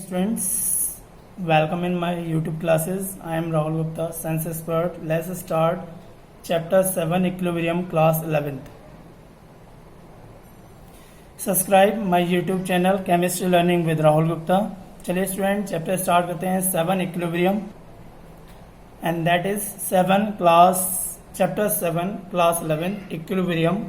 students, welcome in my YouTube classes. I am Rahul Gupta, science expert. Let's start chapter 7 equilibrium class 11th. Subscribe my YouTube channel chemistry learning with Rahul Gupta. चलिए student chapter start करते हैं 7 equilibrium and that is 7 class chapter 7 class 11 equilibrium.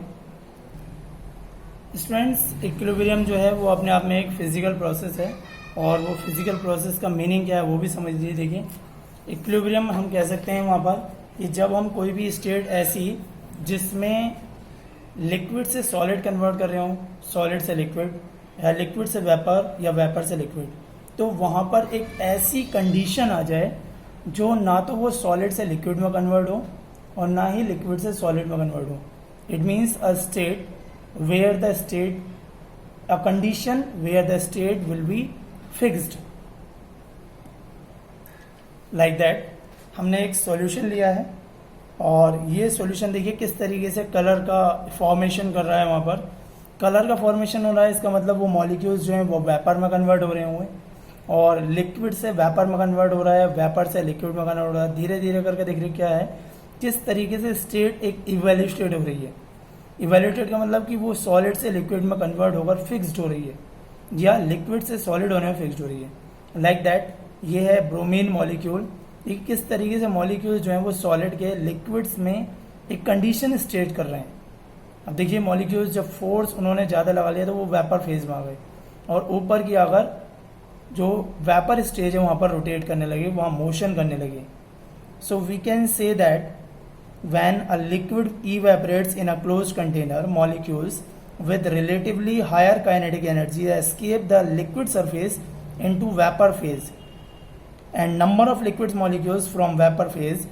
Students equilibrium जो है वो अपने आप में एक फिजिकल प्रोसेस है और वो फिजिकल प्रोसेस का मीनिंग क्या है वो भी समझ लीजिए. देखिए इक्विलिब्रियम हम कह सकते हैं वहाँ पर कि जब हम कोई भी स्टेट ऐसी जिसमें लिक्विड से सॉलिड कन्वर्ट कर रहे हो, सॉलिड से लिक्विड या लिक्विड से वेपर या वेपर से लिक्विड, तो वहाँ पर एक ऐसी कंडीशन आ जाए जो ना तो वो सॉलिड से लिक्विड में कन्वर्ट हो और ना ही लिक्विड से सॉलिड में कन्वर्ट हो. It means a state where the state, a condition where the state will be fixed like that. हमने एक सॉल्यूशन लिया है और ये सॉल्यूशन देखिए किस तरीके से कलर का फॉर्मेशन कर रहा है. वहाँ पर कलर का फॉर्मेशन हो रहा है, इसका मतलब वो मॉलिक्यूल्स जो हैं वो वेपर में कन्वर्ट हो रहे होंगे और लिक्विड से वेपर में कन्वर्ट हो रहा है, वेपर से लिक्विड में कन्वर्ट हो रहा है. धीरे धीरे करके देख रहे क्या है, किस तरीके से स्टेट एक इवेल्यूएटेड हो रही है. इवेल्यूएटेड का मतलब कि वो सॉलिड से लिक्विड में कन्वर्ट होकर फिक्स्ड हो रही है या लिक्विड से सॉलिड होने में फिक्स्ड हो रही है. लाइक दैट ये है ब्रोमीन मॉलिक्यूल. ये किस तरीके से मॉलिक्यूल जो हैं वो सॉलिड के लिक्विड्स में एक कंडीशन स्टेट कर रहे हैं. अब देखिए मॉलिक्यूल्स जब फोर्स उन्होंने ज़्यादा लगा लिया तो वो वेपर फेज में आ गए और ऊपर की अगर जो वेपर स्टेज है वहाँ पर रोटेट करने लगे, वहाँ मोशन करने लगे. So we can say that when a liquid evaporates in a closed container, molecules with relatively higher kinetic energy escape the liquid surface into vapor phase, and number of liquid molecules from vapor phase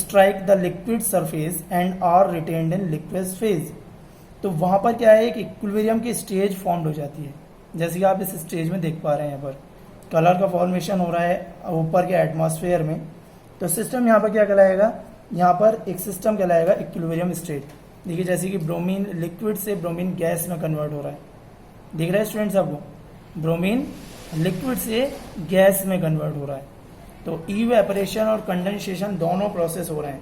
strike the liquid surface and are retained in liquid phase. तो वहाँ पर क्या है, एक equilibrium की stage formed हो जाती है जैसे कि आप इस स्टेज में देख पा रहे हैं. यहाँ पर कलर का फॉर्मेशन हो रहा है ऊपर के एटमॉस्फेयर में. तो सिस्टम यहाँ पर क्या कहलाएगा, यहाँ पर एक सिस्टम कहलाएगा इक्विलिब्रियम स्टेट. देखिए जैसे कि ब्रोमीन लिक्विड से ब्रोमीन गैस में कन्वर्ट हो रहा है. दिख रहा है स्टूडेंट्स आपको, ब्रोमीन लिक्विड से गैस में कन्वर्ट हो रहा है. तो इवेपोरेशन और कंडेंसेशन दोनों प्रोसेस हो रहे हैं.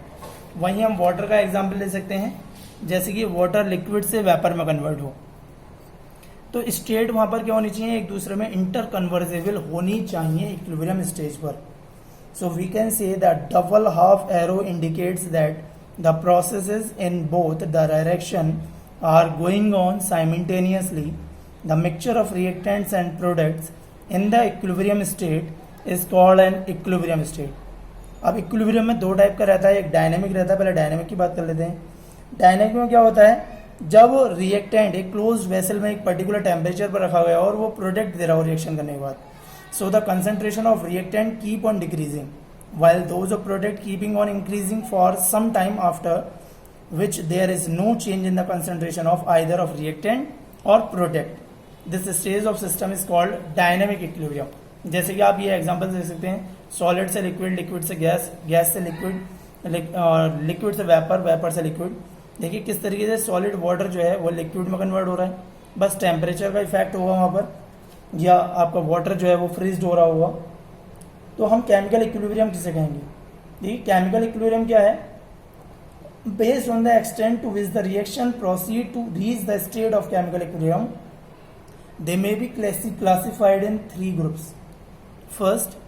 वहीं हम वाटर का एग्जांपल ले सकते हैं, जैसे कि वाटर लिक्विड से वेपर में कन्वर्ट हो. तो स्टेट वहाँ पर क्या होनी चाहिए, एक दूसरे में इंटर कन्वर्जेबल होनी चाहिए इक्विलिब्रियम स्टेज पर. So we can say that double half arrow indicates that the processes in both the direction are going on simultaneously. The mixture of reactants and products in the equilibrium state is called an equilibrium state. अब equilibrium में दो type का रहता है, एक dynamic रहता है. पहले डायनेमिक की बात कर लेते हैं. डायनेमिक में क्या होता है, जब रिएक्टेंट एक क्लोज वेसल में एक पर्टिकुलर टेम्परेचर पर रखा गया और वो प्रोडक्ट दे रहा हो रिएक्शन करने के बाद. So the concentration of reactant keep on decreasing, while those of product keeping on increasing for some time, after which there is no change in the concentration of either of reactant or product. This stage of system is called dynamic equilibrium. जैसे कि आप ये example दे सकते हैं, solid से liquid, liquid से gas, gas से liquid, liquid से वेपर, वेपर से लिक्विड. देखिए किस तरीके से सॉलिड वाटर जो है वो लिक्विड में कन्वर्ट हो रहा है. बस टेम्परेचर का इफेक्ट होगा वहाँ पर, या आपका वाटर जो है वो फ्रीज हो रहा होगा. तो हम केमिकल इक्विलिब्रियम किसे कहेंगे. देखिए केमिकल इक्विलिब्रियम क्या है, based on the extent to which the reaction proceed to reach the state of chemical equilibrium, they may be classified in 3 groups. First,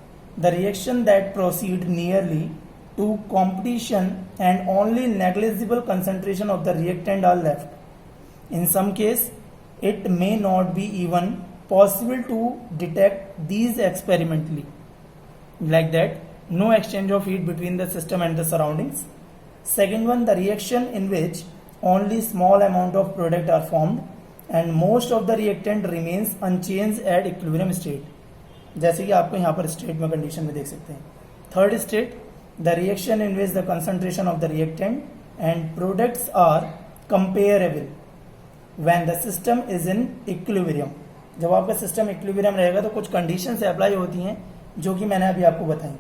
the reaction that proceed nearly to competition and only negligible concentration of the reactant are left. In some case it may not be even possible to detect these experimentally. Like that, no exchange of heat between the system and the surroundings. Second one, the reaction in which only small amount of product are formed and most of the reactant remains unchanged at equilibrium state. जैसे कि आपको यहाँ पर state में condition में देख सकते हैं. Third state, the reaction in which the concentration of the reactant and products are comparable when the system is in equilibrium. जब आपका सिस्टम इक्विलिब्रियम रहेगा तो कुछ कंडीशन से अप्लाई होती हैं जो कि मैंने अभी आपको बताई.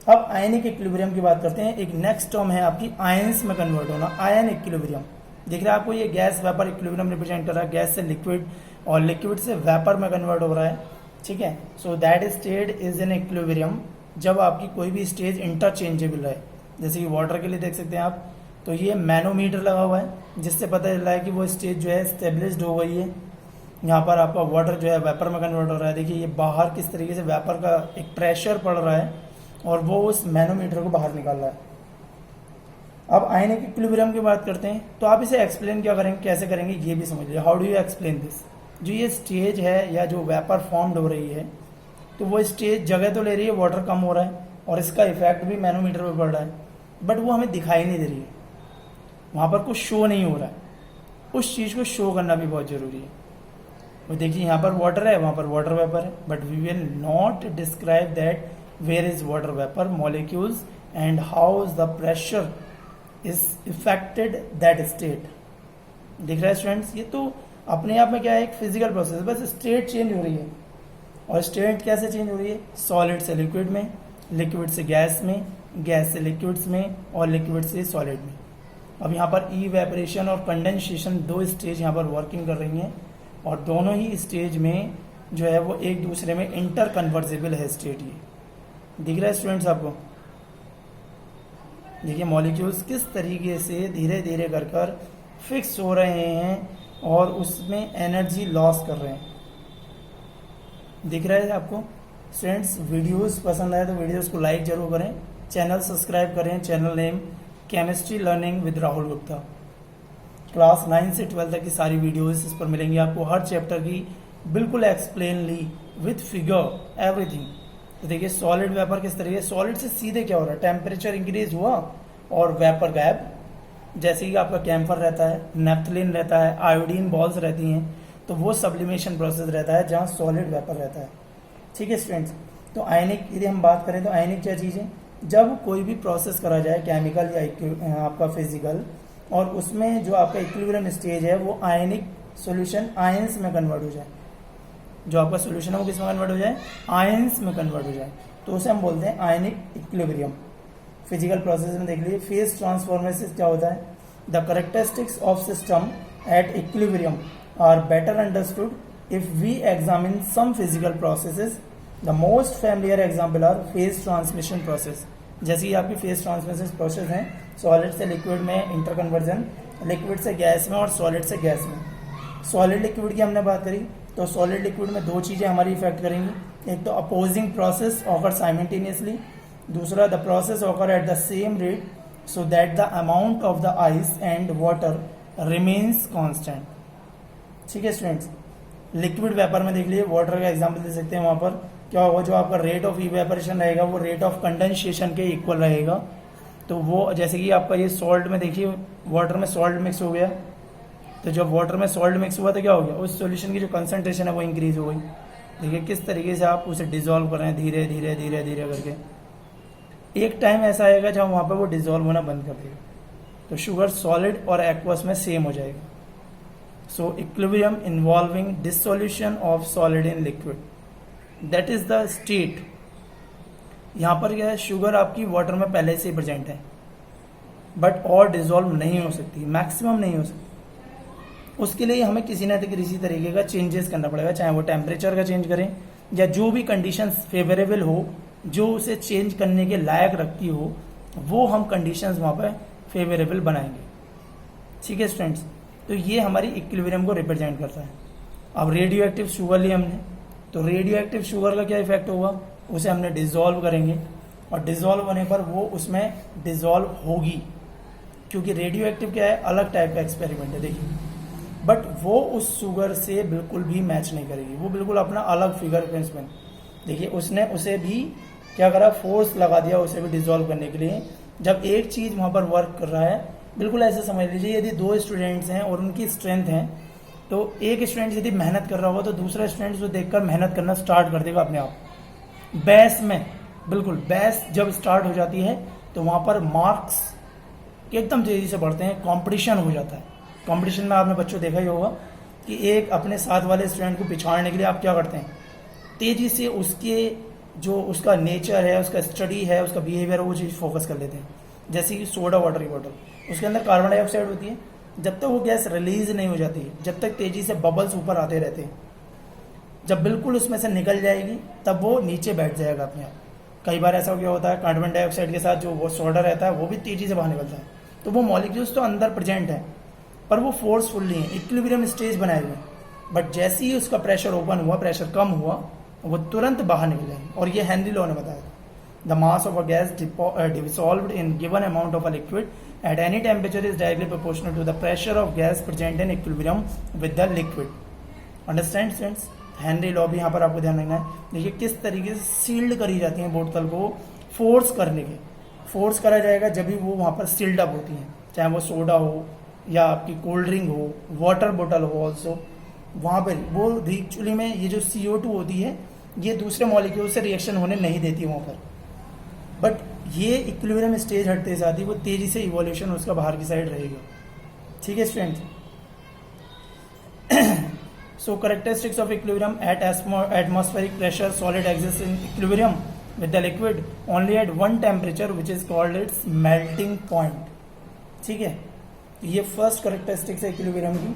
अब आयनिक इक्विलिब्रियम की बात करते हैं. एक नेक्स्ट टर्म है आपकी आयंस में कन्वर्ट होना, आयन इक्विलिब्रियम. दिख रहा है आपको, ये गैस वेपर इक्विलिब्रियम रिप्रेजेंट कर रहा है. गैस से लिक्विड और लिक्विड से वेपर में कन्वर्ट हो रहा है. ठीक है। So that state is in equilibrium जब आपकी कोई भी स्टेज इंटरचेंजेबल है, जैसे कि वाटर के लिए देख सकते हैं आप, तो ये मैनोमीटर लगा हुआ है जिससे पता चल रहा है कि वो स्टेज जो है स्टेब्लिश्ड हो गई है। यहाँ पर आपका वाटर जो है वेपर में कन्वर्ट हो रहा है। देखिए ये बाहर किस तरीके से वेपर का एक प्रेशर पड़ रहा है और वो उस मैनोमीटर को बाहर निकाल रहा है। अब आयनिक इक्विलिब्रियम की बात करते हैं, तो आप इसे एक्सप्लेन क्या करेंगे, कैसे करेंगे, ये भी समझ लीजिए। How do you explain this. जो ये स्टेज है या जो वेपर फॉर्म्ड हो रही है, तो वो स्टेज जगह तो ले रही है, वाटर कम हो रहा है और इसका इफेक्ट भी मैनोमीटर पे पड़ रहा है, बट वो हमें दिखाई नहीं दे रही है, वहाँ पर कुछ शो नहीं हो रहा है। उस चीज़ को शो करना भी बहुत ज़रूरी है। वो देखिए यहाँ पर वाटर है, वहाँ पर वाटर वेपर है, but we will not describe that where is water vapour molecules and how is the pressure is affected that state. दिख रहा है स्टूडेंट्स, ये तो अपने आप में क्या है, एक फिजिकल प्रोसेस, बस स्टेट चेंज हो रही है। और स्टेट कैसे चेंज हो रही है, सॉलिड से लिक्विड में, लिक्विड से गैस में, गैस से लिक्विड्स में और लिक्विड से सॉलिड में। अब यहाँ पर इवेपोरेशन और कंडेंसेशन दो स्टेज यहाँ पर वर्किंग कर रही हैं और दोनों ही स्टेज में जो है वो एक दूसरे में इंटर कन्वर्जेबल है स्टेट। ये दिख रहा है स्टूडेंट्स आपको। देखिए मॉलिक्यूल्स किस तरीके से धीरे धीरे कर कर फिक्स हो रहे हैं और उसमें एनर्जी लॉस कर रहे हैं। दिख रहा है आपको स्टूडेंट्स। वीडियोस पसंद आए तो वीडियोस को लाइक जरूर करें, चैनल सब्सक्राइब करें। Channel name chemistry learning with Rahul Gupta. Class 9 से 12 तक की सारी वीडियोस इस पर मिलेंगी आपको, हर चैप्टर की बिल्कुल एक्सप्लेनली विथ फिगर एवरीथिंग। तो देखिए सॉलिड वेपर किस तरीके, सॉलिड से सीधे क्या हो रहा है, टेम्परेचर इंक्रीज हुआ और वेपर गायब। जैसे कि आपका कैम्फर रहता है, नेफ्थलिन रहता है, आयोडीन बॉल्स रहती हैं, तो वो सब्लिमेशन प्रोसेस रहता है जहाँ सॉलिड वेपर रहता है। ठीक है स्टूडेंट्स। तो आयनिक यदि हम बात करें तो आयनिक क्या चीज़ है, जब कोई भी प्रोसेस करा जाए केमिकल या आपका फिजिकल, और उसमें जो आपका इक्विलिब्रियम स्टेज है वो आयनिक सॉल्यूशन आयंस में कन्वर्ट हो जाए, जो आपका सॉल्यूशन है वो किस में कन्वर्ट हो जाए, आयंस में कन्वर्ट हो जाए, तो उसे हम बोलते हैं आयनिक इक्विलिब्रियम। फिजिकल प्रोसेस में देख लीजिए फेज ट्रांसफॉर्मेशन क्या होता है, the characteristics of system at equilibrium are better understood if we examine some physical processes. The most familiar example are phase transmission process. जैसे कि आपकी फेज ट्रांसमिशन प्रोसेस हैं, सॉलिड से लिक्विड में इंटर कन्वर्जन, लिक्विड से gas में और solid से गैस में। सॉलिड लिक्विड की हमने बात करी, तो सॉलिड लिक्विड में दो चीज़ें हमारी इफेक्ट करेंगी, एक तो अपोजिंग प्रोसेस ऑकर साइमल्टेनियसली, दूसरा the process occur at the same rate so that the amount of the ice and water remains constant. ठीक है स्टूडेंट्स। लिक्विड वेपर में देख लीजिए, वाटर का एग्जाम्पल दे सकते हैं, वहाँ पर क्या होगा, जो आपका रेट ऑफ इवेपोरेशन रहेगा वो रेट ऑफ कंडेंसेशन के इक्वल रहेगा। तो वो जैसे कि आपका ये सॉल्ट में देखिए, वाटर में सॉल्ट मिक्स हो गया, तो जब वाटर में सॉल्ट मिक्स हुआ तो क्या हो गया, उस सॉल्यूशन की जो कंसंट्रेशन है वो इंक्रीज हो गई। देखिए किस तरीके से आप उसे डिजोल्व कर रहे हैं धीरे धीरे धीरे धीरे करके। एक टाइम ऐसा आएगा जब वहाँ पर वो डिजोल्व होना बंद कर देगा, तो शुगर सॉलिड और एक्वस में सेम हो जाएगा। सो equilibrium involving dissolution of solid in liquid, that is the state. यहाँ पर क्या है, शुगर आपकी वाटर में पहले से ही प्रेजेंट है, बट और डिजोल्व नहीं हो सकती, मैक्सिमम नहीं हो सकती। उसके लिए हमें किसी न किसी तरीके का चेंजेस करना पड़ेगा, चाहे वो टेम्परेचर का चेंज करें या जो भी कंडीशंस फेवरेबल हो, जो उसे चेंज करने के लायक रखती हो, वो हम कंडीशंस वहाँ पर फेवरेबल बनाएंगे। ठीक है स्टूडेंट्स। तो ये हमारी इक्विलिब्रियम को रिप्रेजेंट करता है। अब रेडियो एक्टिव शुगर ली हमने, तो रेडियो एक्टिव शुगर का क्या इफेक्ट होगा, उसे हमने डिजोल्व करेंगे और डिजोल्व होने पर वो उसमें डिजोल्व होगी, क्योंकि रेडियो एक्टिव क्या है, अलग टाइप का एक्सपेरिमेंट है देखिए, बट वो उस शुगर से बिल्कुल भी मैच नहीं करेगी, वो बिल्कुल अपना अलग फिगर प्रिंसिपल। देखिए उसने उसे भी क्या करा, फोर्स लगा दिया उसे भी डिजोल्व करने के लिए। जब एक चीज़ वहाँ पर वर्क कर रहा है, बिल्कुल ऐसे समझ लीजिए, यदि दो स्टूडेंट्स हैं और उनकी स्ट्रेंथ है, तो एक स्टूडेंट यदि मेहनत कर रहा होगा तो दूसरा स्टूडेंट उसको देखकर मेहनत करना स्टार्ट कर देगा अपने आप। बैस में बिल्कुल, बैस जब स्टार्ट हो जाती है तो वहाँ पर मार्क्स एकदम तेज़ी से बढ़ते हैं, कंपटीशन हो जाता है। कंपटीशन में आपने बच्चों देखा ही होगा कि एक अपने साथ वाले स्टूडेंट को पिछाड़ने के लिए आप क्या करते हैं, तेज़ी से उसके जो उसका नेचर है, उसका स्टडी है, उसका बिहेवियर है, वो चीज़ फोकस कर लेते हैं। जैसे कि सोडा वाटर की बोतल, उसके अंदर कार्बन डाइऑक्साइड होती है, जब तक वो गैस रिलीज नहीं हो जाती है, जब तक तेज़ी से बबल्स ऊपर आते रहते हैं, जब बिल्कुल उसमें से निकल जाएगी तब वो नीचे बैठ जाएगा अपने आप। कई बार ऐसा क्या होता है, कार्बन डाइऑक्साइड के साथ जो वो सोडा रहता है वो भी तेजी से बाहर निकलता है, तो वो मॉलिक्यूल्स तो अंदर प्रेजेंट है पर वो फोर्सफुल नहीं है, इक्विलिब्रियम स्टेज बनाए हुए हैं, बट जैसे ही उसका प्रेशर ओपन हुआ, प्रेशर कम हुआ, वो तुरंत बाहर निकल जाएंगे। और ये हेनरी लॉ ने बताया था, the mass of a gas dissolved in given amount of a liquid at any temperature is directly proportional to the pressure of gas present in equilibrium with the liquid. Understand students? Henry law भी यहाँ पर आपको ध्यान रखना है। देखिए किस तरीके से सील्ड करी जाती है बोतल को, फोर्स करने के, फोर्स करा जाएगा जब भी वो वहाँ पर सील्ड अप होती हैं, चाहे वो सोडा हो या आपकी कोल्ड ड्रिंक हो, वाटर बोतल हो ऑल्सो, वहाँ पर वो एक्चुअली में ये जो CO2 होती है ये दूसरे मॉलिक्यूल से रिएक्शन होने नहीं देती वहाँ पर, बट ये इक्विलिब्रियम स्टेज हटते साथ ही वो तेजी से इवोल्यूशन उसका बाहर की साइड रहेगा। ठीक है students? So characteristics of equilibrium at atmospheric pressure, solid exists in equilibrium with the liquid only at one temperature which is called its melting point. ठीक है, ये फर्स्ट कैरेक्टरिस्टिक्स है इक्विलिब्रियम की।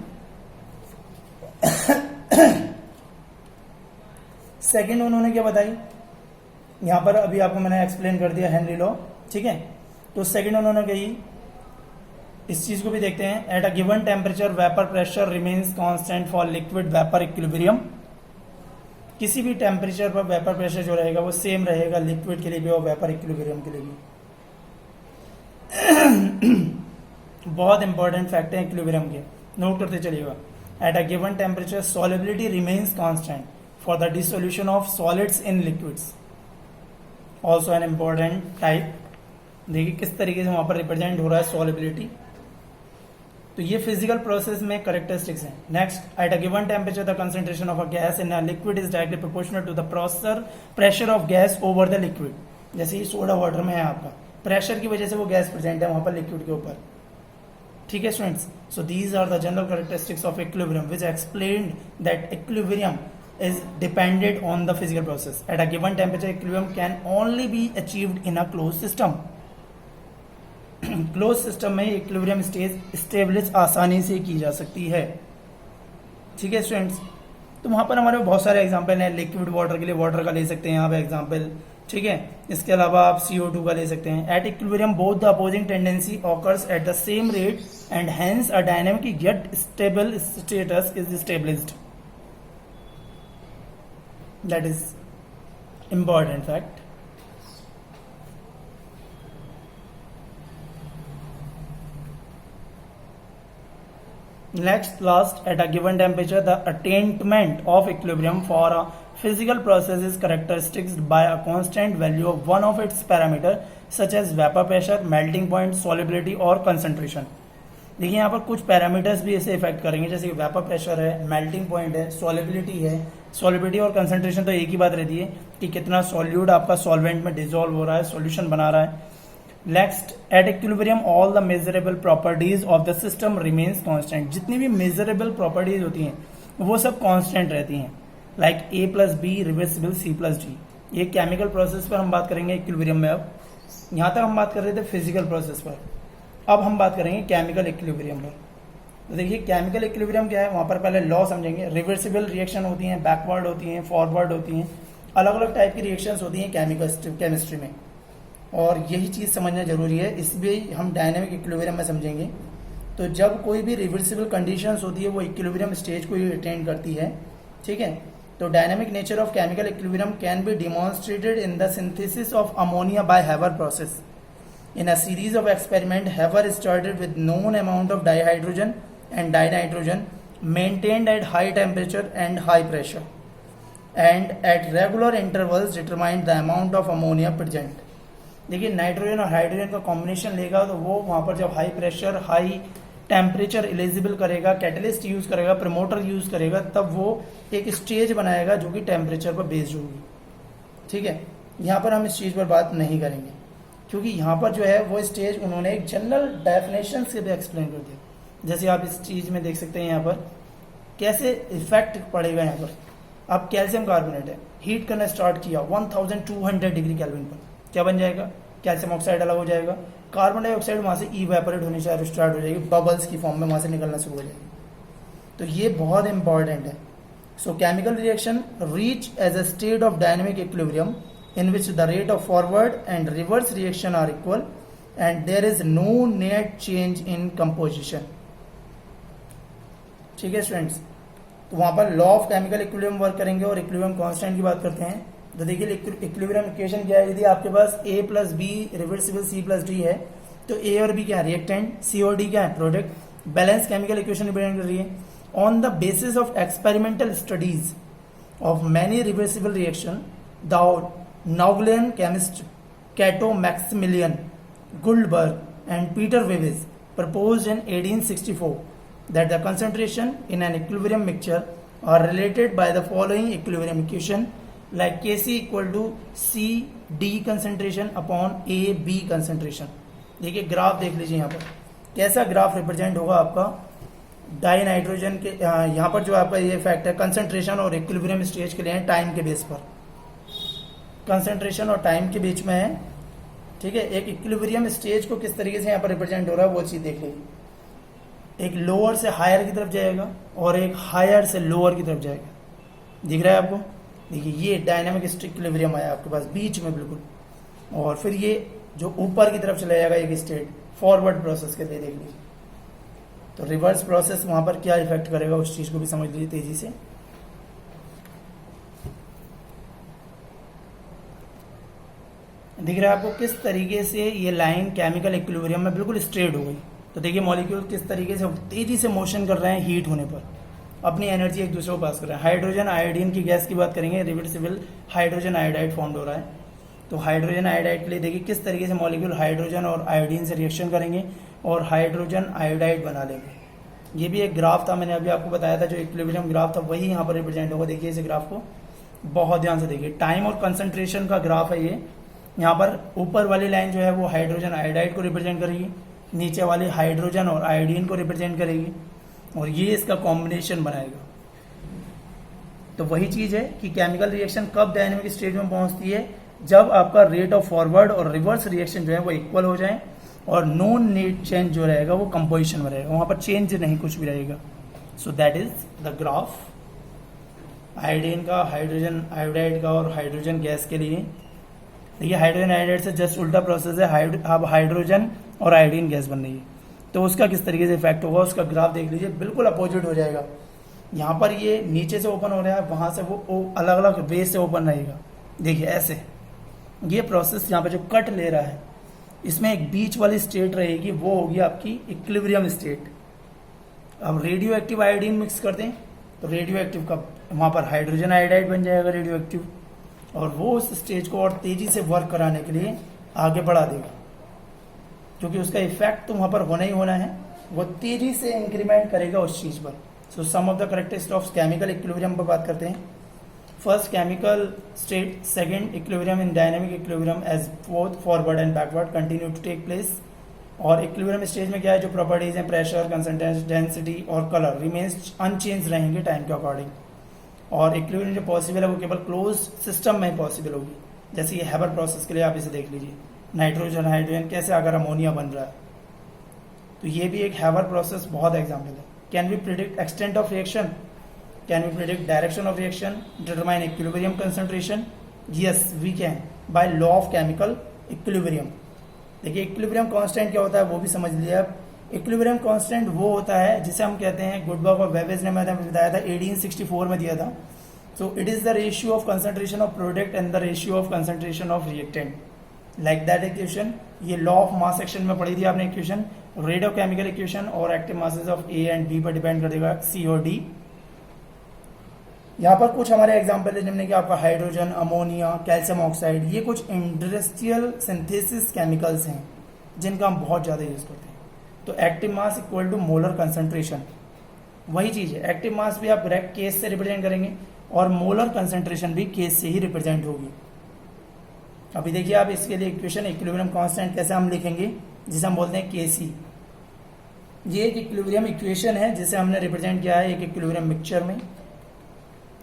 सेकंड उन्होंने क्या बताई, यहां पर अभी आपको मैंने एक्सप्लेन कर दिया हेनरी लॉ। ठीक है, तो सेकंड उन्होंने कही, इस चीज को भी देखते हैं, eight a given temperature vapour pressure remains constant for liquid vapour equilibrium. किसी भी टेम्परेचर पर वेपर प्रेशर जो रहेगा वो सेम रहेगा लिक्विड के लिए भी और वेपर इक्विलिब्रियम के लिए भी। बहुत इंपॉर्टेंट फैक्ट है इक्विलिब्रियम के, नोट करते चलिएगा। Eight a given temperature solubility remains constant for the dissolution of solids in liquids, also an important type. देखिए किस तरीके से वहां पर रिप्रेजेंट हो रहा है सॉलिबिलिटी। तो ये फिजिकल प्रोसेस में कैरेक्टरिस्टिक्स हैं। Next, at a given temperature the concentration of a gas in a liquid is directly proportional to the pressure of gas over the liquid. जैसे ये सोडा वाटर में है, आपका प्रेशर की वजह से वो गैस प्रेजेंट है वहां पर लिक्विड के ऊपर। ठीक है students? So these are the general characteristics of equilibrium which explained that equilibrium is dependent on the physical process. At a given temperature, equilibrium can only be achieved in a closed system. Close system में equilibrium stage establish आसानी से की जा सकती है। ठीक है students? तो वहां पर हमारे बहुत सारे एग्जांपल हैं। लिक्विड वाटर के लिए वाटर का ले सकते हैं यहाँ पे एग्जांपल। ठीक है, इसके अलावा आप CO2 का ले सकते हैं। At equilibrium both the opposing tendency occurs at the same rate and hence a dynamic yet stable status is established. That is important fact. Next, last, at a given temperature, the attainment of equilibrium for a physical process is characterized by a constant value of one of its parameters, such as vapor pressure, melting point, solubility और concentration. देखिए यहाँ पर कुछ parameters भी ऐसे effect करेंगे, जैसे vapour pressure है, मेल्टिंग पॉइंट है, सॉलिबिलिटी है। सॉलिबिलिटी और कंसंट्रेशन तो एक ही बात रहती है कि कितना सॉल्यूट आपका सॉल्वेंट में डिसॉल्व हो रहा है, सॉल्यूशन बना रहा है। Next, at equilibrium all the measurable properties of the system remains constant. जितनी भी मेजरेबल प्रॉपर्टीज होती हैं वो सब कांस्टेंट रहती हैं, लाइक A+B रिवर्सिबल C+D। ये केमिकल प्रोसेस पर हम बात करेंगे इक्विलिब्रियम में। अब यहाँ तक हम बात कर रहे थे फिजिकल प्रोसेस पर, अब हम बात करेंगे केमिकल इक्विलिब्रियम पर। तो देखिए केमिकल इक्विलिब्रियम क्या है, वहां पर पहले लॉ समझेंगे। रिवर्सिबल रिएक्शन होती हैं, बैकवर्ड होती हैं, फॉरवर्ड होती हैं, अलग अलग टाइप की रिएक्शंस होती हैं केमिस्ट्री में, और यही चीज समझना जरूरी है। इसलिए हम डायनेमिक इक्विलिब्रियम में समझेंगे। तो जब कोई भी रिवर्सिबल कंडीशंस होती है वो इक्विलिब्रियम स्टेज को ही अटेंड करती है। ठीक है, तो dynamic nature of chemical equilibrium can be demonstrated in the synthesis of ammonia by Haber process. In a series of experiments, Haber started with known amount of dihydrogen and dinitrogen maintained at high temperature and high pressure, and at regular intervals determined the amount of ammonia present. देखिए nitrogen और hydrogen का combination लेगा तो वो वहां पर जब high pressure high temperature eligible करेगा, कैटलिस्ट यूज करेगा, प्रमोटर यूज करेगा, तब वो एक स्टेज बनाएगा जो कि टेम्परेचर पर बेस्ड होगी। ठीक है, यहाँ पर हम इस चीज पर बात नहीं करेंगे क्योंकि यहाँ पर जो है वो स्टेज उन्होंने एक जनरल डेफिनेशन से भी एक्सप्लेन कर दिया। जैसे आप इस चीज में देख सकते हैं यहाँ पर कैसे इफेक्ट पड़ेगा। यहाँ पर अब कैल्शियम कार्बोनेट है, हीट करना स्टार्ट किया 1200 डिग्री केल्विन पर, क्या बन जाएगा? कैल्शियम ऑक्साइड अलग हो जाएगा, कार्बन डाइऑक्साइड वहां से इवेपोरेट होनी स्टार्ट हो जाएगी, बबल्स की फॉर्म में वहां से निकलना शुरू हो जाएगी। तो ये बहुत इंपॉर्टेंट है। So chemical reaction reach as a state of dynamic equilibrium in which the rate of forward and reverse reaction are equal and there is no net change in composition. ठीक है स्टूडेंट्स, तो वहां पर law of chemical equilibrium work करेंगे और equilibrium constant की बात करते हैं. तो देखिए इक्विलिब्रियम इक्वेशन क्या है, यदि आपके पास A plus B reversible C plus D है तो A और B क्या है रिएक्टेंट, C और D क्या है product. Balance chemical equation represent कर रही है. On the basis of experimental studies of many reversible reaction the Norwegian chemist Cato Maximilian Guldberg and Peter Waage proposed in 1864 that the concentration in an equilibrium mixture are related by the following equilibrium equation like Kc equal to C D concentration upon A B concentration. देखिए graph देख लीजिए यहाँ पर कैसा graph represent होगा आपका die nitrogen के. यहाँ पर जो आपका ये फैक्ट है कंसंट्रेशन और इक्विलिब्रियम स्टेज के लिए है टाइम के बेस पर, कंसंट्रेशन और टाइम के बीच में है. ठीक है, एक इक्विलिब्रियम स्टेज को किस तरीके से यहाँ पर रिप्रेजेंट हो रहा है वो चीज देख लीजिए. एक लोअर से हायर की तरफ जाएगा और एक हायर से लोअर की तरफ जाएगा. दिख रहा है आपको, देखिए ये डायनामिक इक्विलिब्रियम आया आपके पास बीच में बिल्कुल, और फिर ये जो ऊपर की तरफ चला जाएगा एक स्टेट फॉरवर्ड प्रोसेस के लिए. देख लीजिए तो रिवर्स प्रोसेस वहां पर क्या इफेक्ट करेगा उस चीज को भी समझ लीजिए तेजी से. दिख रहा है आपको किस तरीके से ये लाइन केमिकल इक्विलिब्रियम में बिल्कुल स्ट्रेट हो गई. तो देखिए मॉलिक्यूल किस तरीके से तेजी से मोशन कर रहे हैं हीट होने पर, अपनी एनर्जी एक दूसरे को पास कर रहे हैं. हाइड्रोजन आयोडीन की गैस की बात करेंगे, रिवर्सिबल हाइड्रोजन आयोडाइड फॉर्म हो रहा है. तो हाइड्रोजन आयोडाइड के लिए देखिए किस तरीके से मॉलिक्यूल हाइड्रोजन और आयोडीन से रिएक्शन करेंगे और हाइड्रोजन आयोडाइड बना लेंगे. ये भी एक ग्राफ था, मैंने अभी आपको बताया था जो इक्विलिब्रियम ग्राफ था वही यहाँ पर रिप्रेजेंट होगा. देखिए इस ग्राफ को बहुत ध्यान से देखिए, टाइम और कंसंट्रेशन का ग्राफ है ये. यहाँ पर ऊपर वाली लाइन जो है वो हाइड्रोजन आयोडाइड को रिप्रेजेंट करेगी, नीचे वाली हाइड्रोजन और आयोडीन को रिप्रेजेंट करेगी और ये इसका कॉम्बिनेशन बनाएगा. तो वही चीज है कि केमिकल रिएक्शन कब डायनेमिक स्टेज में पहुंचती है, जब आपका रेट ऑफ फॉरवर्ड और रिवर्स रिएक्शन जो है वो इक्वल हो जाए और नॉन नेट चेंज जो रहेगा वो कंपोजिशन में रहेगा, वहां पर चेंज नहीं कुछ भी रहेगा. So that is the graph iodine का, हाइड्रोजन आयोडाइड का और हाइड्रोजन गैस के लिए. देखिए हाइड्रोजन आयोडाइड से जस्ट उल्टा प्रोसेस है, अब हाइड्रोजन और आयोडीन गैस बन रही है. तो उसका किस तरीके से इफेक्ट होगा उसका ग्राफ देख लीजिए, बिल्कुल अपोजिट हो जाएगा. यहाँ पर ये नीचे से ओपन हो रहा है, वहां से वो अलग अलग वे से ओपन रहेगा. देखिए ऐसे ये प्रोसेस यहाँ पे जो कट ले रहा है इसमें एक बीच वाली स्टेट रहेगी, वो होगी आपकी इक्विलिब्रियम स्टेट. अब रेडियो एक्टिव आयोडीन मिक्स कर दें तो रेडियो एक्टिव का वहां पर हाइड्रोजन आयोडाइड बन जाएगा रेडियो एक्टिव, और वो उस स्टेज को और तेजी से वर्क कराने के लिए आगे बढ़ा देगा, क्योंकि उसका इफेक्ट तो वहां पर होना ही होना है, वो तेजी से इंक्रीमेंट करेगा उस चीज पर. So some of the characteristics of chemical equilibrium पर बात करते हैं. First chemical state, second equilibrium in dynamic equilibrium as both forward and backward continue to take place. और इक्विलिब्रियम स्टेज में क्या है, जो प्रॉपर्टीज हैं प्रेशर, कंसंट्रेशन, डेंसिटी और कलर रिमेन्स अनचेंज रहेंगे टाइम के अकॉर्डिंग. और इक्विलिब्रियम जो पॉसिबल है वो केवल क्लोज सिस्टम में ही पॉसिबल होगी. जैसे ये हैबर प्रोसेस के लिए आप इसे देख लीजिए, नाइट्रोजन हाइड्रोजन कैसे अगर अमोनिया बन रहा है, तो ये भी एक हैबर प्रोसेस बहुत एग्जाम्पल है. Can we predict extent of reaction, can we predict direction of reaction, determine equilibrium concentration? Yes we can by law of chemical equilibrium. देखिए इक्विलिब्रियम कांस्टेंट क्या होता है वो भी समझ लिया आप. इक्विलिब्रियम कांस्टेंट वो होता है जिसे हम कहते हैं, गुडबर्ग और वेबेज ने मैंने बताया था 1864 में दिया था. So it is the ratio of concentration of product and the ratio of concentration of reactant. Like that equation, ये लॉ ऑफ मास सेक्शन में पढ़ी थी आपने equation. Rate of chemical equation और active masses of A and B पर depend कर देगा सी और डी. यहाँ पर कुछ हमारे एग्जाम्पल है जिनमें कि आपका हाइड्रोजन, अमोनिया, कैल्शियम ऑक्साइड, ये कुछ इंडस्ट्रियल सिंथेसिस केमिकल्स हैं जिनका हम बहुत ज्यादा यूज करते हैं. तो active mass equal to molar concentration, वही चीज है. एक्टिव मास भी आप डायरेक्ट केस से रिप्रेजेंट करेंगे और मोलर कंसंट्रेशन भी केस से ही रिप्रेजेंट होगी. अभी देखिए आप इसके लिए इक्वेशन, इक्विलिब्रियम कांस्टेंट कैसे हम लिखेंगे, जिसे हम बोलते हैं केसी. ये एक इक्विलिब्रियम इक्वेशन है जिसे हमने रिप्रेजेंट किया है एक इक्विलिब्रियम मिक्सचर में.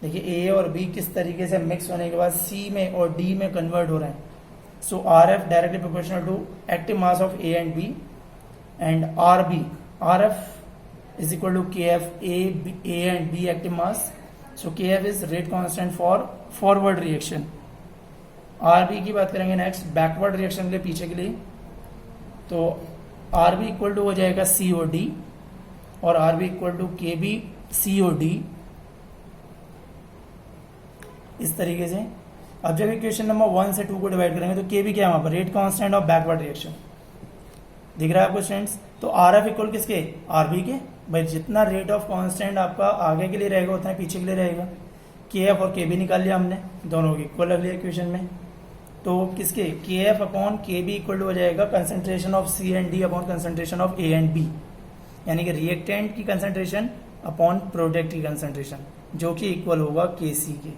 देखिए ए और बी किस तरीके से मिक्स होने के बाद सी में और डी में कन्वर्ट हो रहे हैं. So R F directly proportional to active mass of A and B, and RB, RF is equal to KF, A and B active mass, so K F is rate constant for forward reaction. R B की बात करेंगे next, backward reaction के लिए, पीछे के लिए। तो R B equal to हो जाएगा सी ओ डी और आर बी इक्वल टू के बी सी ओ डी, इस तरीके से। अब जब इक्वेशन नंबर 1 से 2 को डिवाइड करेंगे तो के बी क्या है वहां पर, rate constant of backward reaction, दिख रहा है आपको स्टूडेंट्स। तो आर एफ इक्वल किसके, आर बी के। भाई जितना रेट ऑफ कांस्टेंट आपका आगे के लिए रहेगा उतना पीछे के लिए रहेगा। के एफ और के बी निकाल लिया हमने, दोनों की इक्वल रख लिया इक्वेशन में। तो किसके, K F upon K B equal हो जाएगा concentration of C and D upon concentration of A and B, यानी कि रिएक्टेंट की कंसंट्रेशन अपॉन प्रोडक्ट की कंसंट्रेशन, जो कि इक्वल होगा के सी के।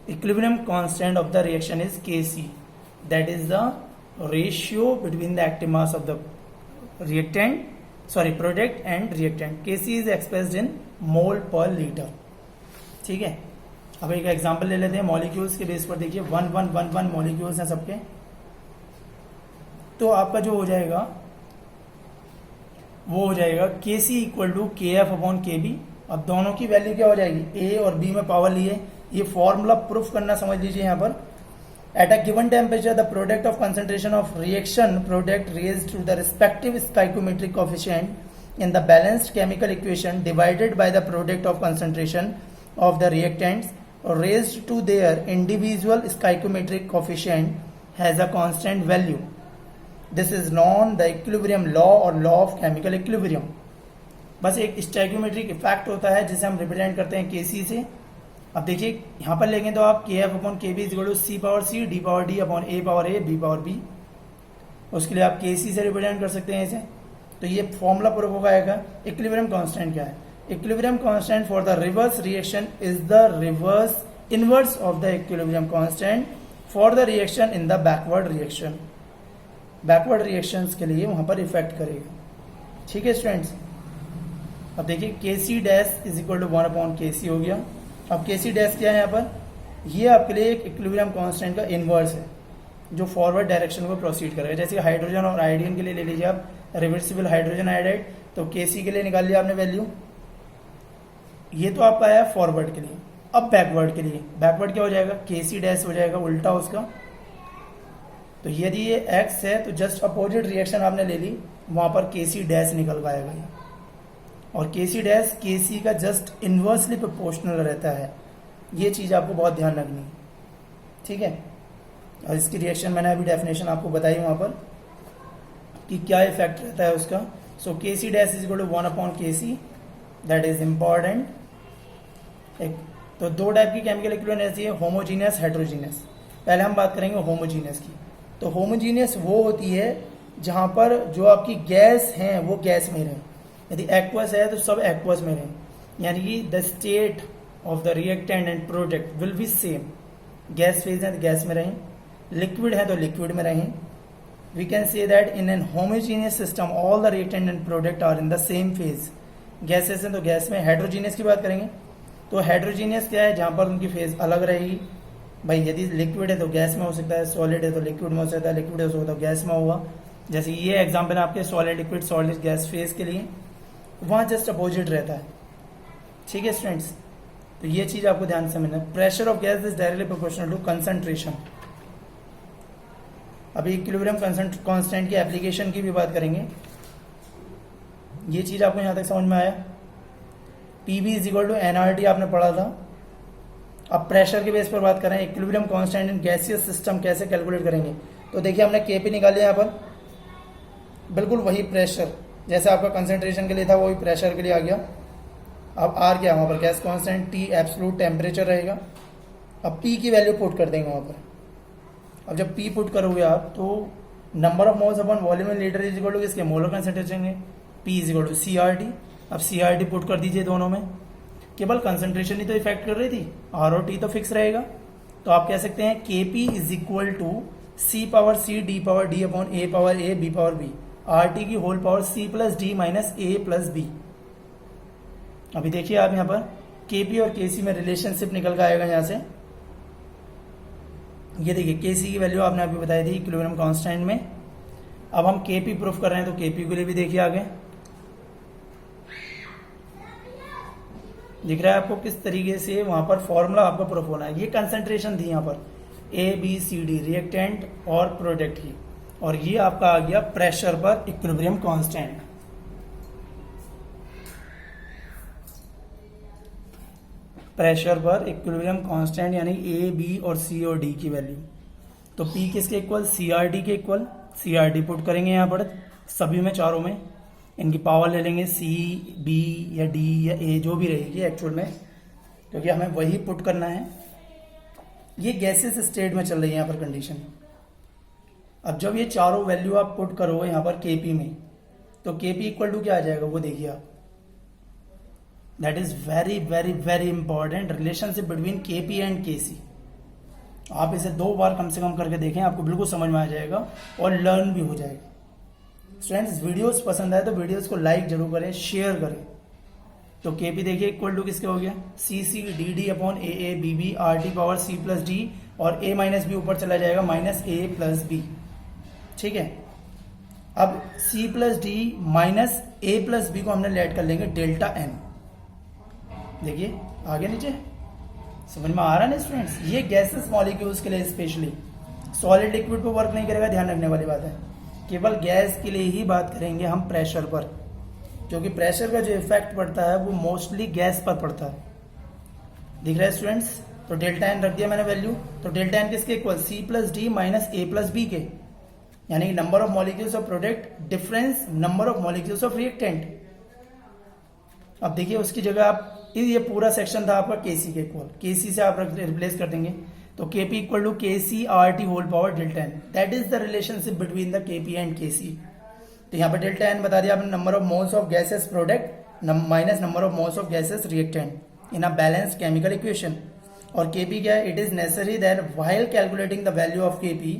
Equilibrium constant of the reaction is K C, that is the ratio between the active mass of the product and reactant. K C is expressed in मोल पर litre. ठीक है, अब एक example ले लेते हैं मॉलिक्यूल्स के बेस पर। देखिए 1111 मॉलिक्यूल्स हैं सबके। तो आपका जो हो जाएगा वो हो जाएगा के सी इक्वल टू के एफ अपॉन के बी। अब दोनों की वैल्यू क्या हो जाएगी, ए और बी में पावर लिए, ये फॉर्मूला प्रूफ करना समझ लीजिए यहाँ पर। At a given temperature the product of concentration of reaction product raised to the respective stoichiometric coefficient in the balanced chemical equation divided by the product of concentration of the reactants raised to their individual stoichiometric coefficient has a constant value. This is known the equilibrium law or law of chemical equilibrium. बस एक stoichiometric effect होता है जिसे हम represent करते हैं केसी से। अब देखिए यहाँ पर लेंगे तो आप K F upon K B is equal to C power C D power D upon A power A B power B. उसके लिए आप के सी से रिप्रेजेंट कर सकते हैं इसे। तो ये फॉर्मूला प्रूफ हो पाएगा। इक्विलिब्रियम कांस्टेंट क्या है, equilibrium constant for the reverse reaction is the reverse inverse of the equilibrium constant for the reaction in the backward reaction. Backward reactions के लिए वहां पर इफेक्ट करेगा। ठीक है स्टूडेंट्स, अब देखिए K C dash is equal to 1 upon K C हो गया। अब के सी डैश क्या है यहाँ पर, ये आपके लिए एक इक्विलिब्रियम कांस्टेंट का इनवर्स है जो फॉरवर्ड डायरेक्शन को प्रोसीड करेगा। जैसे हाइड्रोजन और आयोडीन के लिए ले लीजिए आप, रिवर्सिबल हाइड्रोजन आयोडाइड, तो के सी के लिए निकाल लिया आपने वैल्यू। ये तो आपका आया फॉरवर्ड के लिए। अब बैकवर्ड के लिए, बैकवर्ड क्या हो जाएगा, के सी डैश हो जाएगा उल्टा उसका। तो यदि ये एक्स है तो जस्ट अपोजिट रिएक्शन आपने ले ली, वहां पर के सी डैश निकल पाएगा ये। और के सी डैश के सी का जस्ट इनवर्सली प्रोपोर्शनल रहता है। ये चीज आपको बहुत ध्यान रखनी है। ठीक है, और इसकी रिएक्शन मैंने अभी डेफिनेशन आपको बताई वहां पर कि क्या इफेक्ट रहता है उसका। So K C dash is equal to 1 upon K C, that is important. तो दो टाइप की केमिकल इक्विलिब्रियम रहती है, होमोजीनियस, हेट्रोजीनियस। पहले हम बात करेंगे होमोजीनियस की। तो होमोजीनियस वो होती है जहां पर जो आपकी गैस है वो गैस में रहे। यदि एक्वस है तो सब एक्वस में रहे, यानी कि the state of the reactant and product will be same. Gas phase है तो गैस में रहें, लिक्विड है तो लिक्विड में रहें। We can say that in an homogeneous system all the reactant and product are in the same phase. Gases हैं तो गैस में। हेट्रोजीनियस की बात करेंगे तो हेट्रोजीनियस क्या है, जहां पर उनकी फेज अलग रहेगी। भाई यदि लिक्विड है तो गैस में हो सकता है, सॉलिड है तो लिक्विड में हो सकता है, लिक्विड है तो गैस में होगा। जैसे ये एग्जांपल आपके solid liquid solid gas phase के लिए, वहां जस्ट अपोजिट रहता है। ठीक है स्टूडेंट्स, तो ये चीज आपको ध्यान से समझना है। Pressure of gas is directly proportional to concentration. अभी इक्विलिब्रियम कांस्टेंट की एप्लीकेशन की भी बात करेंगे। ये चीज आपको यहां तक समझ में आया। PV is equal to NRT आपने पढ़ा था। अब प्रेशर के बेस पर बात करें, equilibrium constant in gaseous system कैसे कैलकुलेट करेंगे। तो देखिए हमने केपी निकाल लिया यहाँ पर, बिल्कुल वही प्रेशर जैसे आपका कंसंट्रेशन के लिए था वही प्रेशर के लिए आ गया। अब आर क्या है वहां पर, gas constant, T absolute temperature रहेगा। अब पी की वैल्यू पुट कर देंगे वहां पर। अब जब पी पुट करोगे आप तो number of moles upon volume in litre is equal to किसके, मोलर कंसंट्रेशन के, P is equal to C R T. अब सी आर टी पुट कर दीजिए दोनों में। केवल कंसंट्रेशन ही तो इफेक्ट कर रही थी, आर और टी तो फिक्स रहेगा। तो आप कह सकते हैं K P is equal to C power C D power D upon A power A B power B, R T की whole power C plus D minus A plus B. अभी देखिए आप यहाँ पर के पी और के सी में रिलेशनशिप निकल के आएगा यहाँ से। ये देखिए के सी की वैल्यू आपने अभी बताई थी इक्विलिब्रियम कांस्टेंट में। अब हम के पी प्रूफ कर रहे हैं तो के पी के लिए भी देखिए आगे। दिख रहा है आपको किस तरीके से वहां पर फॉर्मूला आपको प्रूफ होना है। ये कंसंट्रेशन थी यहाँ पर ABCD रिएक्टेंट और प्रोडक्ट की, और ये आपका आ गया प्रेशर पर इक्विलिब्रियम कांस्टेंट। प्रेशर पर इक्विलिब्रियम कांस्टेंट यानी A, B और C और D की वैल्यू। तो P किसके इक्वल, CRD के इक्वल। CRD पुट करेंगे यहाँ पर सभी में, चारों में, इनकी पावर ले लेंगे C, B या D या A जो भी रहेगी एक्चुअल में, क्योंकि हमें वही पुट करना है। ये गैसेस स्टेट में चल रही है यहाँ पर कंडीशन। अब जब ये चारों वैल्यू आप पुट करोगे यहाँ पर Kp में, तो Kp इक्वल टू क्या आ जाएगा वो देखिए आप। That is very very very important relationship between Kp and Kc। आप इसे 2 बार कम से कम करके देखें, आपको बिल्कुल समझ में आ जाएगा और लर्न भी हो जाएगा। स्टूडेंट्स वीडियोस पसंद आए तो वीडियोस को लाइक जरूर करें, शेयर करें। तो Kp देखिए इक्वल टू किसके हो गया, CCDD upon AABB RT power C plus D, और A माइनस बी ऊपर चला जाएगा माइनस A प्लस बी। ठीक है, अब C plus D minus A plus B को हमने लेट कर लेंगे डेल्टा N। देखिए आगे नीचे समझ में आ रहा है ना स्टूडेंट्स। ये गैसेस मॉलिक्यूल्स के लिए स्पेशली, सॉलिड लिक्विड पर वर्क नहीं करेगा, ध्यान रखने वाली बात है। केवल गैस के लिए ही बात करेंगे हम प्रेशर पर, क्योंकि प्रेशर का जो इफेक्ट पड़ता है वो मोस्टली गैस पर पड़ता है। दिख रहा है स्टूडेंट्स। तो डेल्टा एन रख दिया मैंने वैल्यू। तो डेल्टा एन किसके equal, C plus D minus A plus B के, यानी number of molecules of product difference number of molecules of reactant. अब देखिए उसकी जगह आप, ये पूरा सेक्शन था आपका Kc के इक्वल, Kc से आप रिप्लेस कर देंगे। तो Kp equal to Kc RT whole power delta N. That is the relationship between the Kp and Kc। तो यहाँ पर डेल्टा एन बता दिया आपने, number of moles of gases product minus number of moles of gases reactant in a balanced chemical equation. और Kp क्या है, it is necessary that while calculating the value of Kp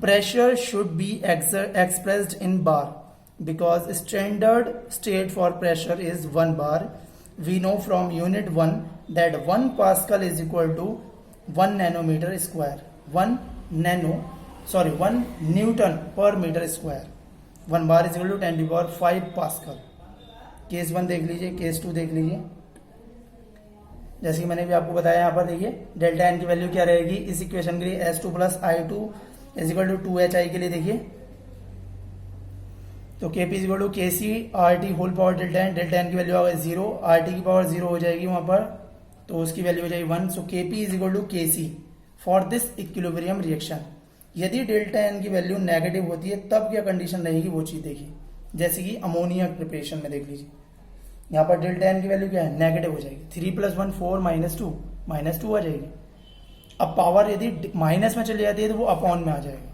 pressure should be expressed in bar because standard state for pressure is 1 bar. We know from unit 1 that 1 Pascal is equal to 1 nanometer square. 1 Newton per meter square. 1 bar is equal to 10 to the power 5 Pascal. Case 1 देख लीजिए, case 2 देख लीजिए। जैसे कि मैंने भी आपको बताया, यहाँ पर देखिए डेल्टा एन की वैल्यू क्या रहेगी इस इक्वेशन के लिए, S2 plus I2 is equal to 2HI के लिए देखिए। तो Kp is equal to Kc RT whole power delta N. Delta N की वैल्यू आ गई 0, RT की पावर 0 हो जाएगी वहां पर, तो उसकी वैल्यू हो जाएगी 1। So Kp is equal to Kc for this equilibrium reaction. यदि डेल्टा एन की वैल्यू नेगेटिव होती है तब क्या कंडीशन रहेगी वो चीज देखिए। जैसे कि अमोनिया प्रिपरेशन में देख लीजिए, यहाँ पर डेल्टा एन की वैल्यू क्या है, नेगेटिव हो जाएगी। 3 प्लस 1 4 माइनस 2 आ जाएगी। अब पावर यदि माइनस में चली जाती है तो वो अपॉन में आ जाएगा।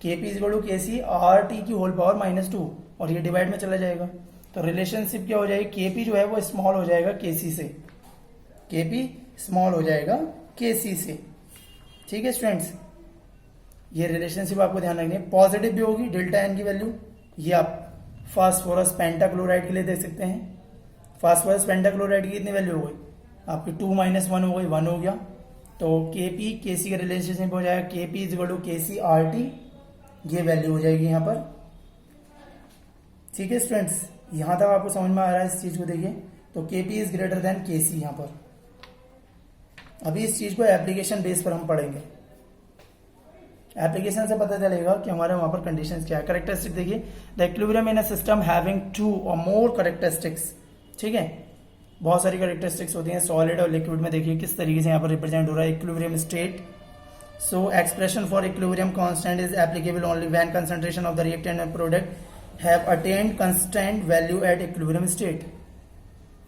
Kp is equal to Kc RT की होल पावर माइनस 2, और ये डिवाइड में चला जाएगा। तो रिलेशनशिप क्या हो जाएगी, Kp जो है वो स्मॉल हो जाएगा Kc से। Kp स्मॉल हो जाएगा Kc से। ठीक है स्टूडेंट्स, ये रिलेशनशिप आपको ध्यान रखनी है। पॉजिटिव भी होगी डेल्टा एन की वैल्यू, ये आप फास्फोरस पेंटाक्लोराइड के लिए देख सकते हैं। फास्फोरस पेंटाक्लोराइड की कितनी वैल्यू हो गई आपकी, 2 माइनस 1 हो गई, 1 हो गया। तो Kp Kc का रिलेशनशिप हो जाएगा Kp is equal to Kc RT, ये वैल्यू हो जाएगी यहाँ पर। ठीक है स्टूडेंट्स, यहां तक आपको समझ में आ रहा है इस चीज को देखिए। तो Kp is greater than Kc यहाँ पर। अभी इस चीज को एप्लीकेशन बेस पर हम पढ़ेंगे। एप्लीकेशन से पता चलेगा कि हमारे वहां पर कंडीशंस क्या है। कैरेक्टरिस्टिक देखिए, the equilibrium in a system having 2 और मोर कैरेक्टरिस्टिक्स। ठीक है, बहुत सारी कैरेक्टरिस्टिक्स होती हैं सॉलिड और लिक्विड में। देखिए किस तरीके से यहाँ पर रिप्रेजेंट हो रहा है equilibrium state. So expression for equilibrium constant is applicable only when concentration of the reactant and product have attend constant value at equilibrium state.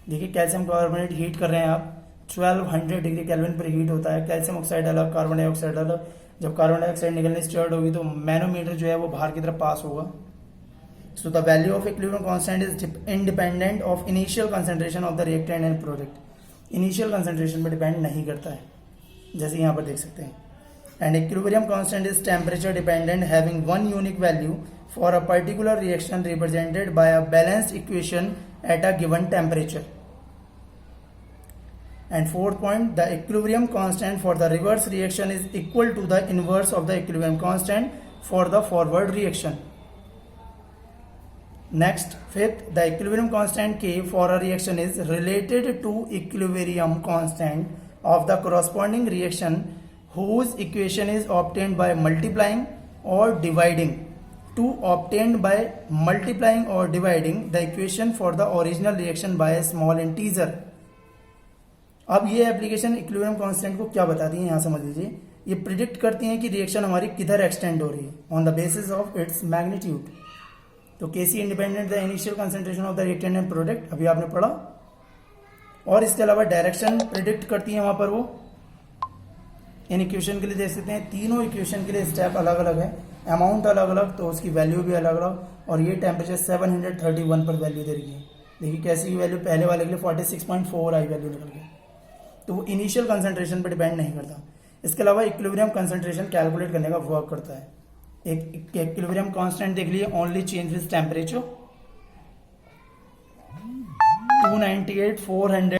देखिए कैल्शियम कार्बोनेट हीट कर रहे हैं आप, 1200 डिग्री केल्विन पर हीट होता है। कैल्शियम ऑक्साइड अलग, carbon dioxide अलग। जब कार्बन डाइऑक्साइड निकलने स्टार्ट होगी तो मैनोमीटर जो है वो बाहर की तरफ पास होगा। So the value of equilibrium constant is independent of initial concentration of the reactant and product. Initial concentration पर डिपेंड नहीं करता है, जैसे यहाँ पर देख सकते हैं। And equilibrium constant is temperature dependent, having one unique value for a particular reaction represented by a balanced equation at a given temperature. And fourth point, the equilibrium constant for the reverse reaction is equal to the inverse of the equilibrium constant for the forward reaction. Next fifth, the equilibrium constant K for a reaction is related to equilibrium constant of the corresponding reaction whose equation is obtained by multiplying or dividing. To obtained by multiplying or dividing the equation for the original reaction by a small integer. अब ये application equilibrium constant को क्या बताती है, यहाँ समझ लीजिए. ये प्रिडिक्ट करती हैं कि रिएक्शन हमारी किधर एक्सटेंड हो रही है on the basis of its magnitude. तो KC independent the initial concentration of the reactant and product अभी आपने पढ़ा. और इसके अलावा डायरेक्शन प्रिडिक्ट करती है वहां पर वो. इन इक्वेशन के लिए देख सकते हैं तीनों इक्वेशन के लिए स्टेप अलग अलग है, अमाउंट अलग अलग, तो उसकी वैल्यू भी अलग अलग. और ये टेम्परेचर 731 पर वैल्यू दे रही है. देखिए कैसी वैल्यू, पहले वाले के लिए 46.4 आई वैल्यू निकल गई. तो वो इनिशियल कंसंट्रेशन पर डिपेंड नहीं करता. इसके अलावा इक्विलिब्रियम कंसंट्रेशन कैलकुलेट करने का वर्क करता है. एक इक्विलिब्रियम कांस्टेंट देख लीजिए, ओनली चेंज विद टेम्परेचर 298 400.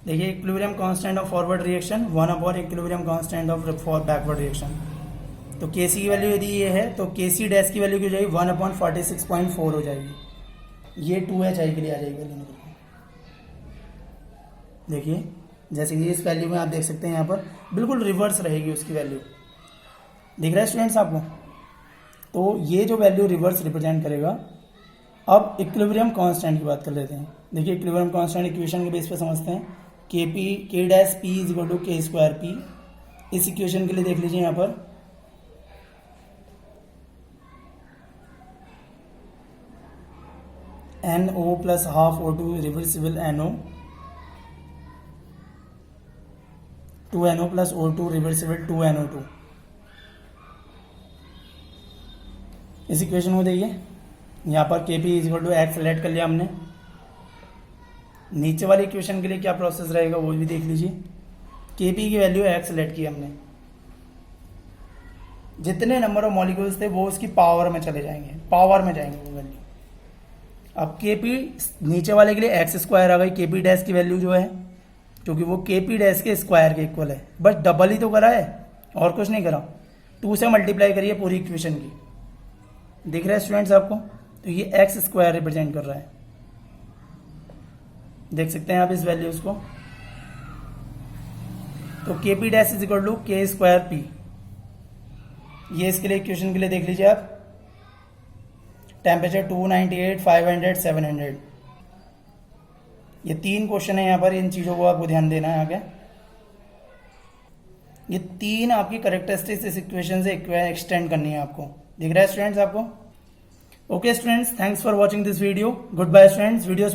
देखिए equilibrium constant of forward reaction 1 equilibrium constant of for backward reaction. तो केसी की वैल्यू यदि ये है तो केसी डैश की वैल्यू की हो जाएगी 1/46.4 हो जाएगी. ये 2HI के लिए आ जाएगी वैल्यू निकल के. देखिए जैसे कि इस वैल्यू में आप देख सकते हैं यहाँ पर बिल्कुल रिवर्स रहेगी उसकी वैल्यू. दिख रहा है स्टूडेंट्स आपको. तो ये जो वैल्यू रिवर्स रिप्रेजेंट करेगा. अब इक्विलिब्रियम कांस्टेंट की बात कर लेते हैं. देखिए इक्विलिब्रियम कांस्टेंट इक्वेशन के बेस पे समझते हैं. K dash P is equal to K square P. इस इक्वेशन के लिए देख लीजिए यहाँ पर NO plus half O2 reversible NO, 2NO plus O2 reversible 2NO2. इस इक्वेशन को देखिए यहाँ पर Kp is equal to X select कर लिया हमने. नीचे वाली इक्वेशन के लिए क्या प्रोसेस रहेगा वो भी देख लीजिए. Kp की वैल्यू एक्स सेलेक्ट की हमने. जितने नंबर ऑफ मॉलिक्यूल्स थे वो उसकी पावर में चले जाएंगे, पावर में जाएंगे वो वैल्यू. अब Kp नीचे वाले के लिए एक्स स्क्वायर आ गई. Kp डैश की वैल्यू जो है, क्योंकि वो Kp डैश के स्क्वायर के इक्वल है, बस डबल ही तो करा है और कुछ नहीं करा. 2 से मल्टीप्लाई करिए पूरी इक्वेशन की. दिख रहा है स्टूडेंट्स आपको. तो ये एक्स स्क्वायर रिप्रेजेंट कर रहा है. देख सकते हैं आप इस वैल्यूज को. तो Kp dash is equal to K square P. ये इसके लिए इक्वेशन के लिए देख लीजिए आप. टेम्परेचर 298 500 700. ये 3 क्वेश्चन है यहाँ पर. इन चीजों को आपको ध्यान देना है आगे. ये 3 आपकी करेक्टरिस्टिक्स इस इक्वेशन से एक्सटेंड करनी है आपको. दिख रहा है स्टूडेंट्स आपको. Okay students, thanks for watching this video. Good bye students. Videos